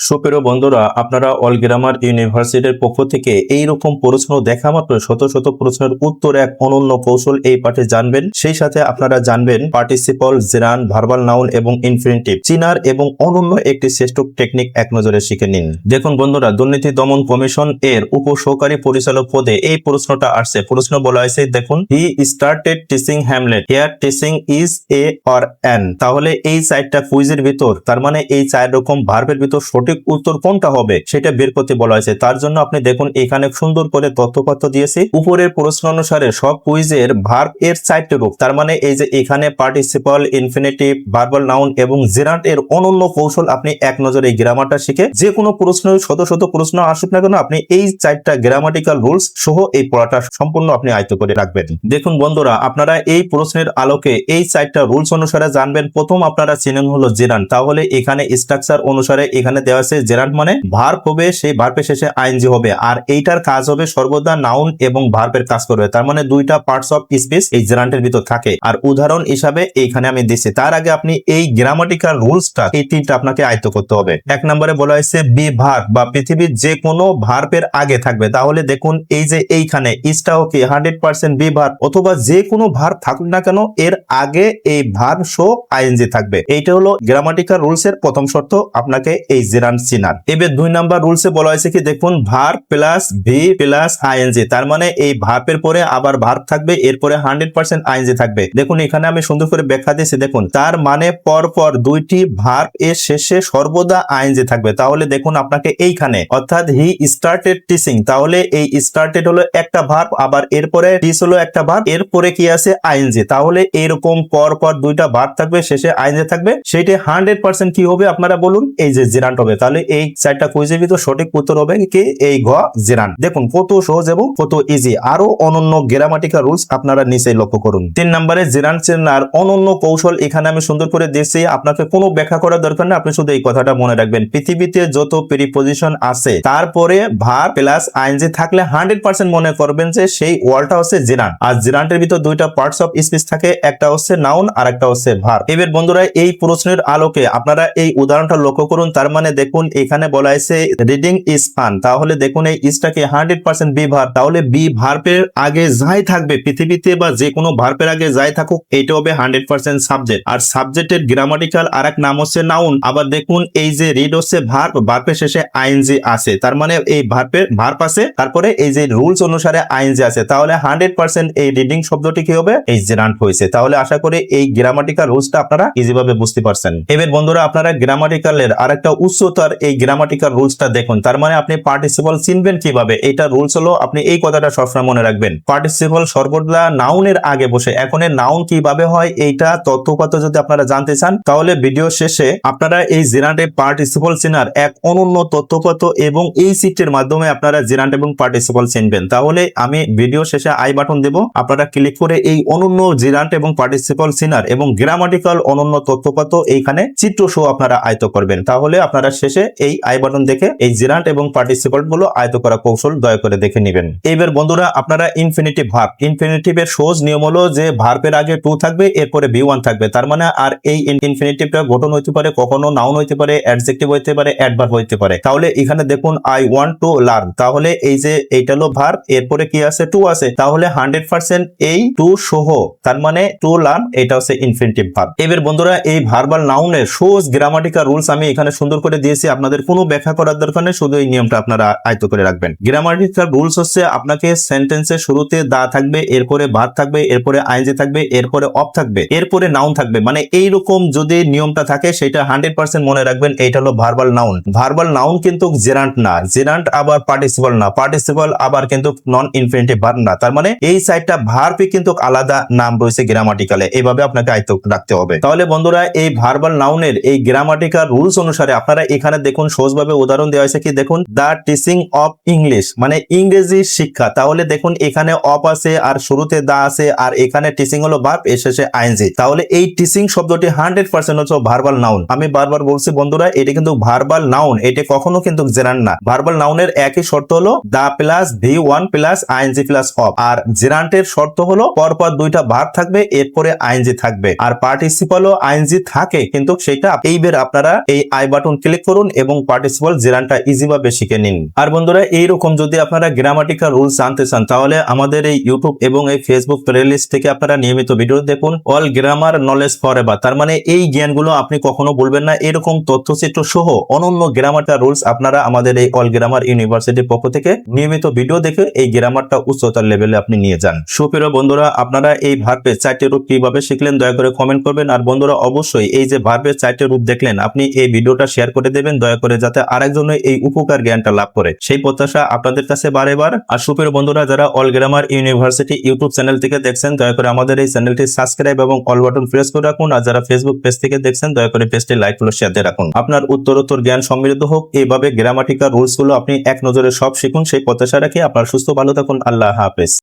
সুপ্রিয় বন্ধুরা, আপনারা অল গ্রামার ইউনিভার্সিটির পক্ষ থেকে এইরকম প্রশ্ন দেখা মাত্র শত শত প্রশ্নের উত্তর এক অনন্য কৌশল এই পাঠে জানবেন। সেই সাথে আপনারা জানবেন পার্টিসিপল, জেরান, ভার্বাল নাউন এবং ইনফিনিটিভ চিনার এবং অনন্য একটি শ্রেষ্ঠ টেকনিক এক নজরে শিখে নিন। দেখুন বন্ধুরা, দুর্নীতি দমন কমিশন এর উপসহকারী পরিচালক পদে এই প্রশ্নটা আসছে। প্রশ্ন বলা হয়েছে, দেখুন, he started teaching Hamlet, here teaching is a or an. তাহলে এই চারটা কুইজের ভিতর, তার মানে এই চার রকম ভার্বের ভিতর সঠিক উত্তর কোনটা হবে সেটা বের করতে বলা হয়েছে। তার জন্য আপনি দেখুন এখানে সুন্দর করে তথ্যপত্র দিয়েছি। উপরের প্রশ্ন অনুসারে সব কুইজের ভার্ব এর চারটি রূপ, তার মানে এই যে এখানে পার্টিসিপল, ইনফিনিটিভ, ভার্বাল নাউন এবং জেরান্ট এর অনন্য কৌশল আপনি এক নজরে এই গ্রামারটা শিখে যে কোনো প্রশ্ন, শত শত প্রশ্ন আসুক না কেন, আপনি এই চারটা গ্রামাটিক্যাল রুলস সহ এই পড়াটা সম্পূর্ণ আপনি আয়ত্ত করে রাখবেন। দেখুন বন্ধুরা, আপনারা এই প্রশ্নের আলোকে এই চারটা রুলস অনুসারে জানবেন। প্রথম আপনারা চিনেন হলো জেরান্ট। তাহলে এখানে স্ট্রাকচার অনুসারে এখানে দেওয়া আছে জেরান্ট মানে ভার্ব হবে, সেই ভার্বের শেষে আইএনজি হবে, আর এইটার কাজ হবে সর্বদা নাউন এবং ভার্বের কাজ করবে। তার মানে দুইটা পার্টস অফ স্পিচ এই জেরান্টের ভিতর থাকে। আর উদাহরণ হিসাবে এইখানে আমি দিচ্ছি। তার আগে আপনি এই গ্রামাটিক্যাল রুলসটা এই তিনটা আপনাকে আয়ত্ত করতে হবে। এক নম্বরে বলা হয়েছে বি ভার্ব বা পৃথিবীর যে কোনো ভার্বের আগে থাকবে। তাহলে দেখুন এই যে এইখানে ইসটাও কি 100% বি ভার্ব, অথবা যে কোনো ভার্ব থাকুক না কেন এর আগে এই ভার্ব শো আইএনজি থাকবে। এইটা হলো গ্রামাটিক্যাল রুলস এর প্রথম শর্ত আপনাকে এই জেরান্ট চিনার। এবার দুই নাম্বার রুলসে বলা হয়েছে কি, দেখুন, verb plus V plus ING, তার মানে এই ভার্বের পরে আবার ভার্ব থাকবে, এরপরে 100% আইএনজি থাকবে। দেখুন এখানে আমি সুন্দর করে ব্যাখ্যা দিয়েছি। দেখুন তার মানে পর পর দুইটি ভার্ব এর শেষে সর্বদা আইএনজি থাকবে। তাহলে দেখুন আপনাকে এইখানে, অর্থাৎ হি স্টার্টেড টিচিং, তাহলে এই স্টার্টেড হলো একটা ভার্ব, আবার এরপরে টিচ হলো একটা ভার্ব, এরপরে কি আছে আইএনজি। তাহলে এরকম পর পর দুইটা ভার্ব থাকবে, শেষে আইএনজি থাকবে, সেটা 100% কি হবে আপনারা বলুন, এই যে জেরান্ট হবে। তাহলে এই চারটা কুইজের ভিতর সঠিক উত্তর হবে কি, এই ঘ জেরান্ট। দেখুন কত সহজ এবং কত ইজি। আরো অনন্য গ্রামাটিক্যাল রুলস আপনারা নিচে লক্ষ্য করুন। তিন নম্বরে জেরান্ট চেনার অনন্য কৌশল এখানে আমি সুন্দর করে দিয়েছি। আপনাকে কোনো ব্যাখ্যা করার দরকার নেই, আপনি শুধু এই কথাটা মনে রাখবেন। পৃথিবীতে যত প্রিপজিশন আছে তারপরে ভার্ব প্লাস আইএনজি থাকলে 100% মনে করবেন যে সেই ওয়ার্ডটা হচ্ছে জেরান্ট। আর জেরান্টের ভিতর দুইটা পার্টস অফ স্পিচ থাকে, একটা হচ্ছে নাউন আর একটা হচ্ছে ভার্ব। এবার বন্ধুরা এই প্রশ্নের আলোকে আপনারা এই উদাহরণটা লক্ষ্য করুন। তার মানে দেখুন এখানে বলা হয়েছে রিডিং ইজ ফান। তাহলে দেখুন এই ইজটাকে 100% বি ভার্ব। তাহলে বি ভার্বের আগে যাই থাকবে পৃথিবীতে বা যে কোনো ভার্বের আগে যাই থাকুক, এইটা হবে 100% সাবজেক্ট। আর সাবজেক্টের গ্রামাটিক্যাল আরেক নাম হচ্ছে নাউন। আবার দেখুন এই যে রিড হচ্ছে ভার্ব, ভার্বের শেষে আইএনজি আছে, তার মানে এই ভার্ব আছে, তারপরে এই যে রুলস অনুসারে আইএনজি আছে। তাহলে 100% এই রিডিং শব্দটি কি হবে, এই জেরান্ট হয়েছে। তাহলে আশা করি এই গ্রামাটিক্যাল রুলসটা আপনারা ইজিভাবে বুঝতে পারছেন। এবার বন্ধুরা আপনারা গ্রামাটিক্যালের আরেকটা উচ্চতর এই গ্রামাটিক্যাল রুলসটা দেখুন। তার মানে আপনি পার্টিসিপল চিনবেন কিভাবে, এটা রুলস হলো, আপনি এই কথাটা সবসময় মনে রাখবেন, পার্টিসিপল সর্বদা নাউনের আগে বসে। এখন নাউন কিভাবে হয় এইটা তথ্যপত্র যদি আপনারা জানতে চান, তাহলে ভিডিও শেষে আপনারা এই জেরান্টে পার্টিসিপল চেনার এক অনন্য তথ্যপত্র এবং এই সিটের মাধ্যমে আপনারা জেরান্ট এবং পার্টিসিপল চিনবেন। তাহলে আমি ভিডিও শেষে আই বাটন দেব, আপনারা ক্লিক করে এই অনন্য জেরান্ট এবং পার্টিসিপল চেনার এবং গ্রামাটিক্যাল অনন্য তথ্যপত্র এইখানে চিত্র সহ আপনারা আয়ত্ত করবেন। তাহলে আপনারা শেষে এই আই বাটন দেখে এই জেরান্ট এবং পার্টিসিপল গুলো আয়ত্ত করা কৌশল দয়া করে দেখে নেবেন। এবার বন্ধুরা আপনারা ইনফিনিটিভ ভার্ব, ইনফিনিটিভের সহজ নিয়ম হলো যে ভার্বের আগে টু থাকবে, এরপরে বি ওয়ান থাকবে। তার মানে আর এই ইনফিনিটিভটা গঠন হইতে পারে, কখনো নাউন হইতে পারে, অ্যাডজেক্টিভ হইতে পারে, অ্যাডভার্ব হইতে পারে। তাহলে এখানে দেখুন আই ওয়ান্ট টু লার্ন, তাহলে এই যে এইটা হলো ভার্ব, এরপরে কি আছে, টু আছে। তাহলে 100% এই টু সহ, তার মানে টু লার্ন, এটা হচ্ছে ইনফিনিটিভ ভার্ব। এবার বন্ধুরা এই ভার্বাল নাউনের সহজ গ্রামাটিক্যাল রুলস আমি এখানে সুন্দর করে দিয়েছি, আপনাদের কোনো ব্যাখ্যা করার দরকার নেই, শুধু এই নিয়মটা আপনারা আয়ত্ত করে রাখবেন। গ্রামাটিক্যাল রুলস হচ্ছে আপনাকে সেন্টেন্সের শুরুতে দা থাকবে, এরপরে ভার্ব থাকবে, এরপরে আইএনজি থাকবে, এরপরে অফ থাকবে, এরপরে নাউন থাকবে। মানে এইরকম যদি নিয়মটা থাকে সেটা 100% মনে রাখবেন, এইটা হলো ভার্বাল নাউন। ভার্বাল নাউন কিন্তু জেরান্ট না, জেরান্ট আবার পার্টিসিপল না, পার্টিসিপল আবার কিন্তু নন ইনফিনিটিভ ভার্ব না। তার মানে এই সাইডটা ভার্বই কিন্তু আলাদা নাম রয়েছে গ্রামাটিক্যালে, এইভাবে আপনাকে আয়ত্ত রাখতে হবে। তাহলে বন্ধুরা এই ভার্বাল নাউনের এই গ্রামাটিক্যাল রুলস অনুসারে আপনারা এখানে দেখুন সহজভাবে উদাহরণ দেওয়া হয়েছে কি, দেখুন দা টিচিং অফ ইংলিশ মানে ইংরেজি শিক্ষা। তাহলে দেখুন এখানে অফ আছে আর শুরুতে দা আছে, আর এখানে টিচিং হলো ভার্ব, এর শেষে আইএনজি। তাহলে এই টিচিং শব্দটি 100% হচ্ছে ভার্বাল নাউন। আমি বারবার বলছি বন্ধুরা, এটা কিন্তু ভার্বাল নাউন, এটা কখনো কিন্তু জেরান্ট না। ভার্বাল নাউনের একই শর্ত হলো the plus V one plus ING plus of, আর জেরান্টের শর্ত হলো পরপর দুইটা ভার্ব থাকবে, এরপরে আইএনজি থাকবে। আর পার্টিসিপলও আইএনজি থাকে, কিন্তু সেটা এইবার আপনারা এই আই বাটন ক্লিক করুন এবং পার্টিসিপল জেরানটা ইজি ভাবে শিখে নিন। আর বন্ধুরা, এইরকম যদি আপনারা গ্রামাটিক্যাল রুলস জানতে চান তাহলে আমাদের এই ইউটিউব এবং এই ফেসবুক প্লেলিস্ট থেকে আপনারা নিয়মিত ভিডিও দেখুন। All grammar knowledge for ever, তার মানে এই জ্ঞানগুলো আপনি কখনো বলবেন না। এরকম তথ্যচিত্র সহ অনন্য গ্রামাটিক্যাল রুলস আপনারা আমাদের এই অল গ্রামার ইউনিভার্সিটির পক্ষ থেকে নিয়মিত ভিডিও দেখে এই গ্রামারটা উচ্চতর লেভেলে আপনি নিয়ে যান। সুপ্রিয় বন্ধুরা, আপনারা এই ভার্বের 4টি রূপ কিভাবে শিখলেন দয়া করে কমেন্ট করবেন। আর বন্ধুরা, অবশ্যই এই যে ভার্বের 4টি রূপ দেখলেন, আপনি এই ভিডিওটা শেয়ার করে দেবেন দয়া করে, যাতে আরেকজনে এই উপকার জ্ঞানটা লাভ করে, সেই প্রত্যাশা আপনাদের কাছে বারেবার। আর সুপ্রিয় বন্ধুরা, যারা all grammar university YouTube channel থেকে দেখছেন দয়া করে আমাদের এই চ্যানেলটি সাবস্ক্রাইব এবং অল বাটন প্রেস করে রাখুন। আর যারা ফেসবুক পেজ থেকে দেখছেন দয়া করে পেজটি লাইক ফলো শেয়ার দিয়ে রাখুন। আপনার উত্তরোত্তর জ্ঞান সমৃদ্ধ হোক, এইভাবে গ্রামাটিক্যাল রুলস গুলো আপনি এক নজরে সব শিখুন, সেই প্রত্যাশা রাখি। আপনার সুস্থ ভালো থাকুন। আল্লাহ হাফেজ।